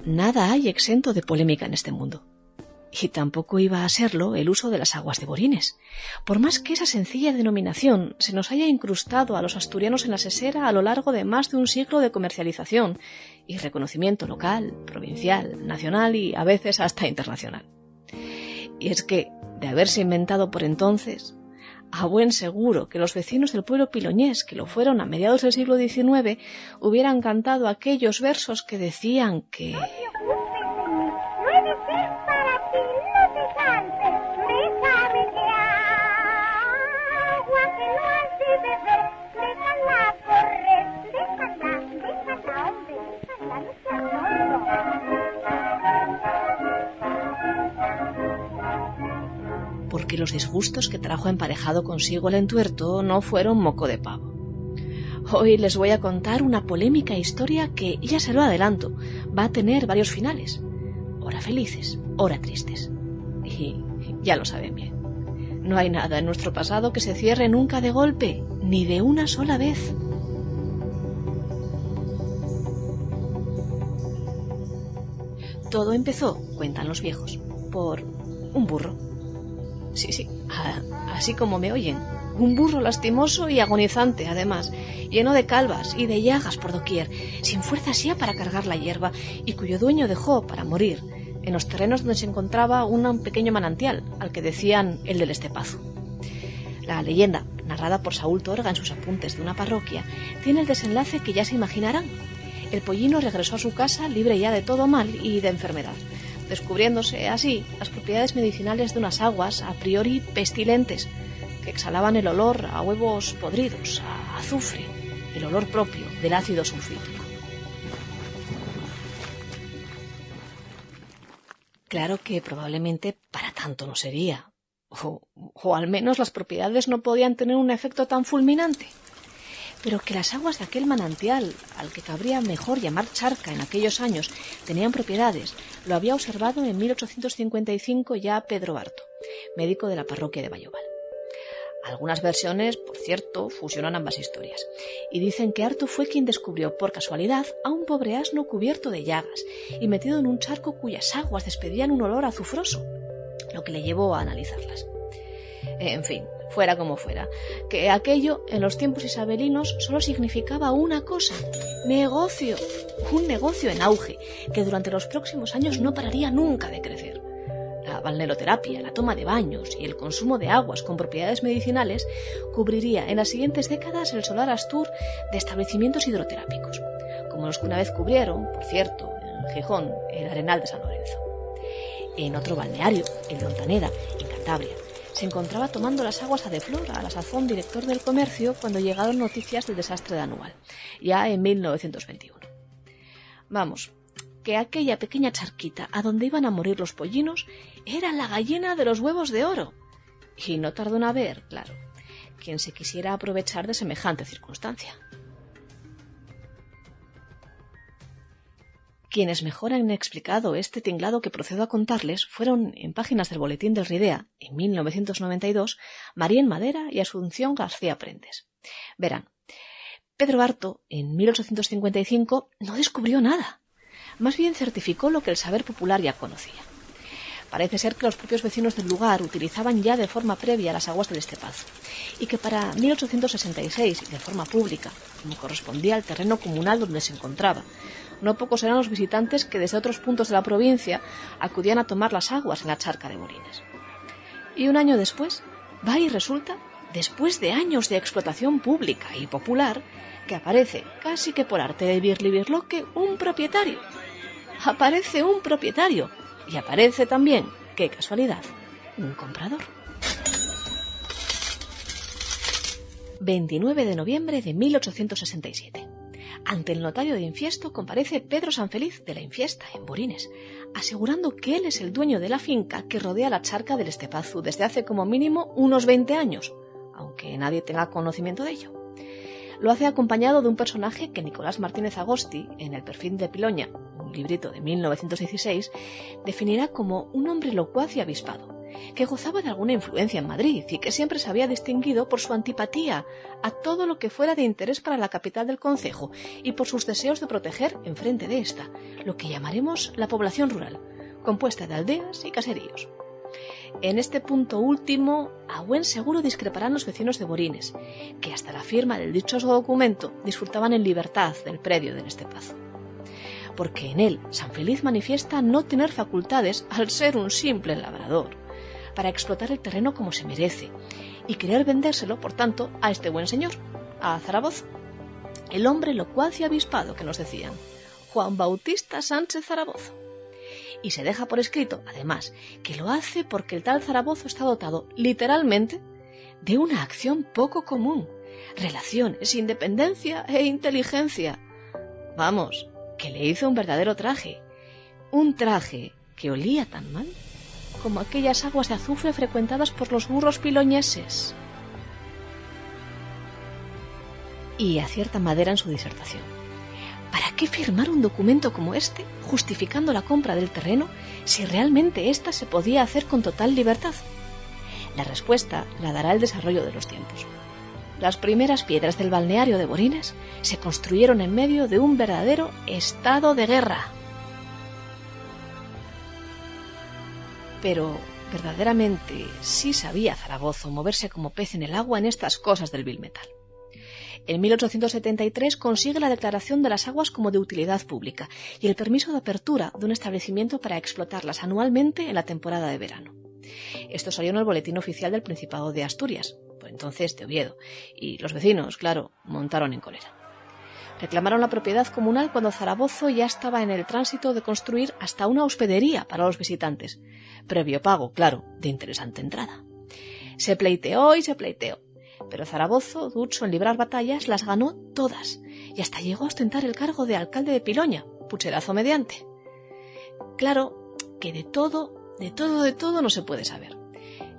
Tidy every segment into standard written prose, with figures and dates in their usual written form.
nada hay exento de polémica en este mundo. Y tampoco iba a serlo el uso de las aguas de Borines, por más que esa sencilla denominación se nos haya incrustado a los asturianos en la sesera a lo largo de más de un siglo de comercialización y reconocimiento local, provincial, nacional y a veces hasta internacional. Y es que, de haberse inventado por entonces, a buen seguro que los vecinos del pueblo piloñés, que lo fueron a mediados del siglo XIX, hubieran cantado aquellos versos que decían que... porque los disgustos que trajo emparejado consigo el entuerto no fueron moco de pavo. Hoy les voy a contar una polémica historia que, ya se lo adelanto, va a tener varios finales, ora felices, ora tristes. Y ya lo saben bien, no hay nada en nuestro pasado que se cierre nunca de golpe, ni de una sola vez. Todo empezó, cuentan los viejos, por un burro. Sí, así como me oyen. Un burro lastimoso y agonizante, además, lleno de calvas y de llagas por doquier, sin fuerzas ya para cargar la hierba, y cuyo dueño dejó para morir en los terrenos donde se encontraba un pequeño manantial, al que decían el del Estepazo. La leyenda, narrada por Saúl Torga en sus apuntes de una parroquia, tiene el desenlace que ya se imaginarán. El pollino regresó a su casa libre ya de todo mal y de enfermedad, descubriéndose así las propiedades medicinales de unas aguas a priori pestilentes que exhalaban el olor a huevos podridos, a azufre, el olor propio del ácido sulfídrico. Claro que probablemente para tanto no sería, o al menos las propiedades no podían tener un efecto tan fulminante. Pero que las aguas de aquel manantial, al que cabría mejor llamar charca en aquellos años, tenían propiedades, lo había observado en 1855 ya Pedro Barto, médico de la parroquia de Vallobal. Algunas versiones, por cierto, fusionan ambas historias, y dicen que Arto fue quien descubrió por casualidad a un pobre asno cubierto de llagas y metido en un charco cuyas aguas despedían un olor azufroso, lo que le llevó a analizarlas. En fin, fuera como fuera, que aquello en los tiempos isabelinos solo significaba una cosa: negocio, un negocio en auge, que durante los próximos años no pararía nunca de crecer. La balneoterapia, la toma de baños y el consumo de aguas con propiedades medicinales cubriría en las siguientes décadas el solar Astur de establecimientos hidroterápicos, como los que una vez cubrieron, por cierto, en Gijón, el Arenal de San Lorenzo. En otro balneario, el de Ontaneda, en Cantabria, se encontraba tomando las aguas a de Flora, a la sazón director del comercio, cuando llegaron noticias del desastre de Anual, ya en 1921. Vamos, que aquella pequeña charquita a donde iban a morir los pollinos era la gallina de los huevos de oro. Y no tardó en haber, claro, quien se quisiera aprovechar de semejante circunstancia. Quienes mejor han explicado este tinglado que procedo a contarles fueron, en páginas del Boletín del Ridea, en 1992, Marien Madera y Asunción García Prendes. Verán, Pedro Barto, en 1855, no descubrió nada. Más bien certificó lo que el saber popular ya conocía. Parece ser que los propios vecinos del lugar utilizaban ya de forma previa las aguas del Estepazo, y que para 1866, y de forma pública, como correspondía al terreno comunal donde se encontraba, no pocos eran los visitantes que desde otros puntos de la provincia acudían a tomar las aguas en la charca de Borines. Y un año después, va y resulta, después de años de explotación pública y popular, que aparece, casi que por arte de birlibirloque, un propietario. Aparece un propietario, y aparece también, qué casualidad, un comprador. 29 de noviembre de 1867. Ante el notario de Infiesto comparece Pedro Sanfeliz de la Infiesta, en Borines, asegurando que él es el dueño de la finca que rodea la charca del Estepazo desde hace como mínimo unos 20 años, aunque nadie tenga conocimiento de ello. Lo hace acompañado de un personaje que Nicolás Martínez Agosti, en El perfil de Piloña, un librito de 1916, definirá como un hombre locuaz y avispado, que gozaba de alguna influencia en Madrid y que siempre se había distinguido por su antipatía a todo lo que fuera de interés para la capital del concejo y por sus deseos de proteger, enfrente de esta, lo que llamaremos la población rural, compuesta de aldeas y caseríos. En este punto último, a buen seguro discreparán los vecinos de Borines, que hasta la firma del dichoso documento disfrutaban en libertad del predio del Estepazo. Porque en él San Feliz manifiesta no tener facultades al ser un simple labrador, para explotar el terreno como se merece, y querer vendérselo, por tanto, a este buen señor, a Zaragoza, el hombre locuaz y avispado que nos decían, Juan Bautista Sánchez Zaragoza. Y se deja por escrito, además, que lo hace porque el tal Zaragoza está dotado, literalmente, de una acción poco común, relaciones, independencia e inteligencia. Vamos, que le hizo un verdadero traje, un traje que olía tan mal como aquellas aguas de azufre frecuentadas por los burros piloñeses. Y acierta Madera en su disertación. ¿Para qué firmar un documento como este, justificando la compra del terreno, si realmente ésta se podía hacer con total libertad? La respuesta la dará el desarrollo de los tiempos. Las primeras piedras del balneario de Borines se construyeron en medio de un verdadero estado de guerra. Pero, verdaderamente, sí sabía Zaragoza moverse como pez en el agua en estas cosas del vil metal. En 1873 consigue la declaración de las aguas como de utilidad pública y el permiso de apertura de un establecimiento para explotarlas anualmente en la temporada de verano. Esto salió en el Boletín Oficial del Principado de Asturias, por entonces de Oviedo, y los vecinos, claro, montaron en cólera. Reclamaron la propiedad comunal cuando Zaragoza ya estaba en el tránsito de construir hasta una hospedería para los visitantes, previo pago, claro, de interesante entrada. Se pleiteó y se pleiteó, pero Zaragoza, ducho en librar batallas, las ganó todas, y hasta llegó a ostentar el cargo de alcalde de Piloña, pucherazo mediante. Claro que de todo no se puede saber.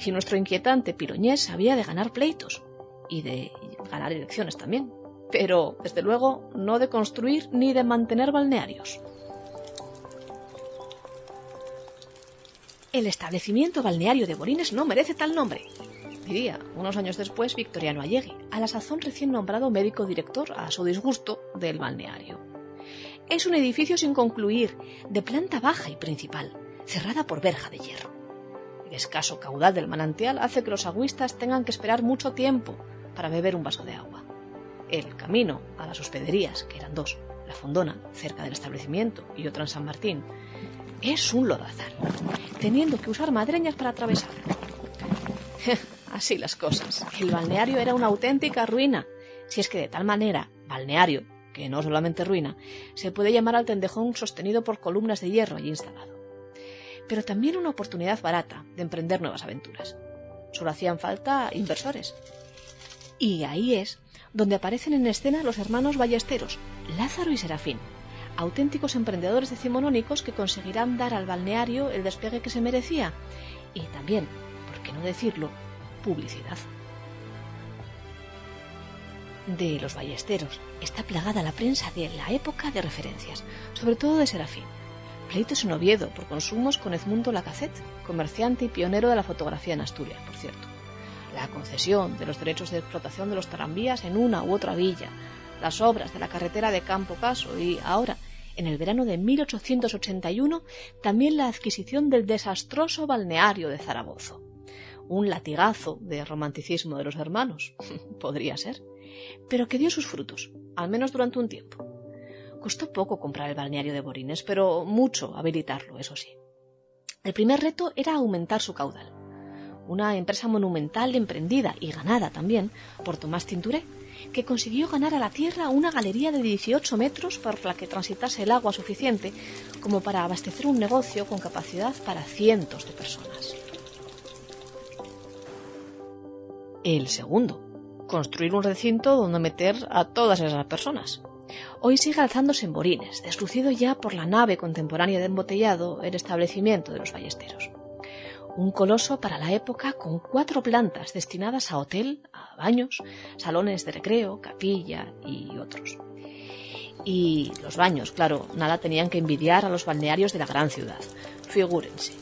Y nuestro inquietante piloñés había de ganar pleitos, y de ganar elecciones también, pero, desde luego, no de construir ni de mantener balnearios. El establecimiento balneario de Borines no merece tal nombre, diría, unos años después, Victoriano Allegui, a la sazón recién nombrado médico director, a su disgusto, del balneario. Es un edificio sin concluir, de planta baja y principal, cerrada por verja de hierro. El escaso caudal del manantial hace que los agüistas tengan que esperar mucho tiempo para beber un vaso de agua. El camino a las hospederías, que eran dos, la Fondona, cerca del establecimiento, y otra en San Martín, es un lodazal, teniendo que usar madreñas para atravesarlo. Así las cosas. El balneario era una auténtica ruina, si es que de tal manera, balneario, que no solamente ruina, se puede llamar al tendejón sostenido por columnas de hierro allí instalado. Pero también una oportunidad barata de emprender nuevas aventuras. Solo hacían falta inversores. Y ahí es donde aparecen en escena los hermanos Ballesteros, Lázaro y Serafín, auténticos emprendedores decimonónicos que conseguirán dar al balneario el despegue que se merecía y también, por qué no decirlo, publicidad. De los Ballesteros está plagada la prensa de la época de referencias, sobre todo de Serafín. Pleitos en Oviedo por consumos con Edmundo Lacazette, comerciante y pionero de la fotografía en Asturias, por cierto. La concesión de los derechos de explotación de los tranvías en una u otra villa, las obras de la carretera de Campo Caso y, ahora, en el verano de 1881, también la adquisición del desastroso balneario de Zaragoza. Un latigazo de romanticismo de los hermanos, podría ser, pero que dio sus frutos, al menos durante un tiempo. Costó poco comprar el balneario de Borines, pero mucho habilitarlo, eso sí. El primer reto era aumentar su caudal. Una empresa monumental emprendida y ganada también por Tomás Tinturé, que consiguió ganar a la tierra una galería de 18 metros por la que transitase el agua suficiente como para abastecer un negocio con capacidad para cientos de personas. El segundo, construir un recinto donde meter a todas esas personas. Hoy sigue alzándose en Borines, deslucido ya por la nave contemporánea de embotellado, el establecimiento de los Ballesteros. Un coloso para la época con 4 plantas destinadas a hotel, a baños, salones de recreo, capilla y otros. Y los baños, claro, nada tenían que envidiar a los balnearios de la gran ciudad. Figúrense,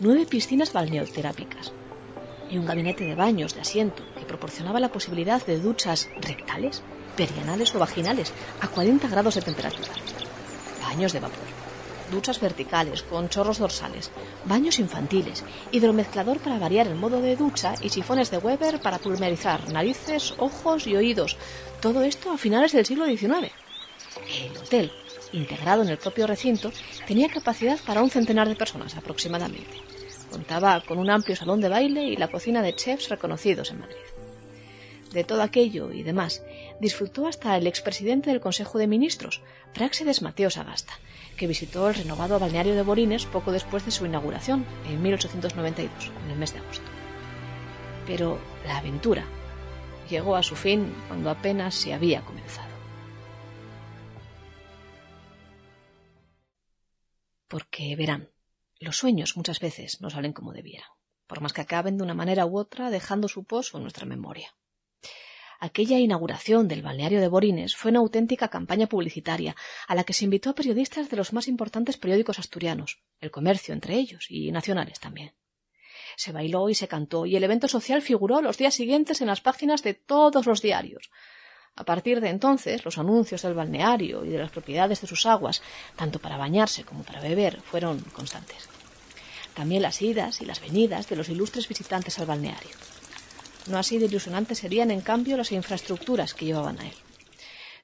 9 piscinas balneoterápicas y un gabinete de baños de asiento que proporcionaba la posibilidad de duchas rectales, perianales o vaginales a 40 grados de temperatura, baños de vapor, duchas verticales con chorros dorsales, baños infantiles, hidromezclador para variar el modo de ducha y sifones de Weber para pulverizar narices, ojos y oídos. Todo esto a finales del siglo XIX. El hotel, integrado en el propio recinto, tenía capacidad para un centenar de personas aproximadamente. Contaba con un amplio salón de baile y la cocina de chefs reconocidos en Madrid. De todo aquello y demás disfrutó hasta el expresidente del Consejo de Ministros, Práxedes Mateo Sagasta, que visitó el renovado balneario de Borines poco después de su inauguración, en 1892, en el mes de agosto. Pero la aventura llegó a su fin cuando apenas se había comenzado. Porque, verán, los sueños muchas veces no salen como debieran, por más que acaben de una manera u otra dejando su pozo en nuestra memoria. Aquella inauguración del balneario de Borines fue una auténtica campaña publicitaria a la que se invitó a periodistas de los más importantes periódicos asturianos, El Comercio entre ellos y nacionales también. Se bailó y se cantó y el evento social figuró los días siguientes en las páginas de todos los diarios. A partir de entonces, los anuncios del balneario y de las propiedades de sus aguas, tanto para bañarse como para beber, fueron constantes. También las idas y las venidas de los ilustres visitantes al balneario. No así de ilusionantes serían, en cambio, las infraestructuras que llevaban a él.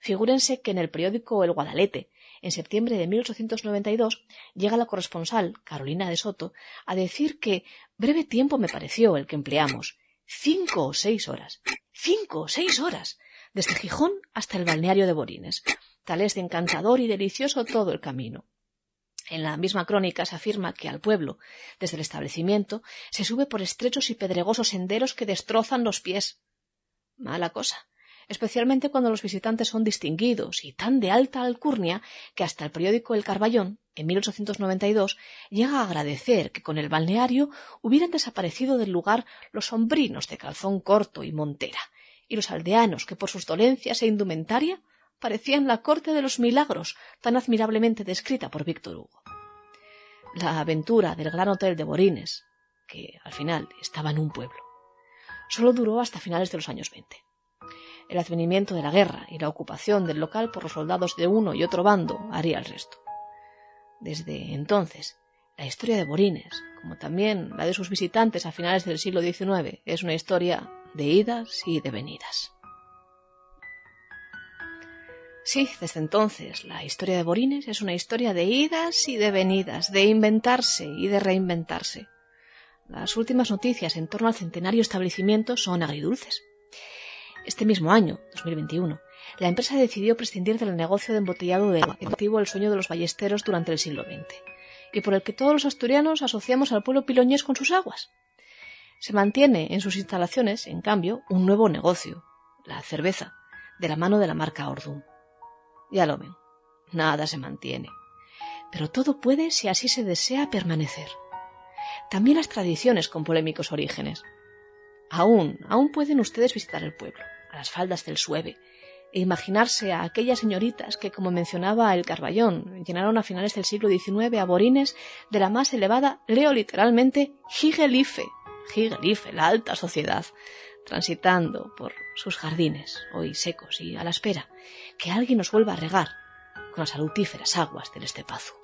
Figúrense que en el periódico El Guadalete, en septiembre de 1892, llega la corresponsal, Carolina de Soto, a decir que breve tiempo me pareció el que empleamos. 5 o 6 horas. 5 o 6 horas. Desde Gijón hasta el balneario de Borines. Tal es de encantador y delicioso todo el camino. En la misma crónica se afirma que al pueblo, desde el establecimiento, se sube por estrechos y pedregosos senderos que destrozan los pies. Mala cosa, especialmente cuando los visitantes son distinguidos y tan de alta alcurnia que hasta el periódico El Carballón, en 1892, llega a agradecer que con el balneario hubieran desaparecido del lugar los hombrinos de calzón corto y montera, y los aldeanos que por sus dolencias e indumentaria parecían la corte de los milagros, tan admirablemente descrita por Víctor Hugo. La aventura del gran hotel de Borines, que al final estaba en un pueblo, solo duró hasta finales de los años 20. El advenimiento de la guerra y la ocupación del local por los soldados de uno y otro bando haría el resto. Desde entonces, la historia de Borines, como también la de sus visitantes a finales del siglo XIX, es una historia de idas y de venidas. Sí, desde entonces, la historia de Borines es una historia de idas y de venidas, de inventarse y de reinventarse. Las últimas noticias en torno al centenario establecimiento son agridulces. Este mismo año, 2021, la empresa decidió prescindir del negocio de embotellado de agua, que motivó el sueño de los ballesteros durante el siglo XX, y por el que todos los asturianos asociamos al pueblo piloñés con sus aguas. Se mantiene en sus instalaciones, en cambio, un nuevo negocio, la cerveza, de la mano de la marca Ordum. Ya lo ven, nada se mantiene. Pero todo puede, si así se desea, permanecer. También las tradiciones con polémicos orígenes. Aún pueden ustedes visitar el pueblo, a las faldas del Sueve, e imaginarse a aquellas señoritas que, como mencionaba El Carballón, llenaron a finales del siglo XIX a Borines de la más elevada, leo literalmente, Higelife, la alta sociedad, transitando por sus jardines, hoy secos y a la espera, que alguien nos vuelva a regar con las salutíferas aguas del estepazo.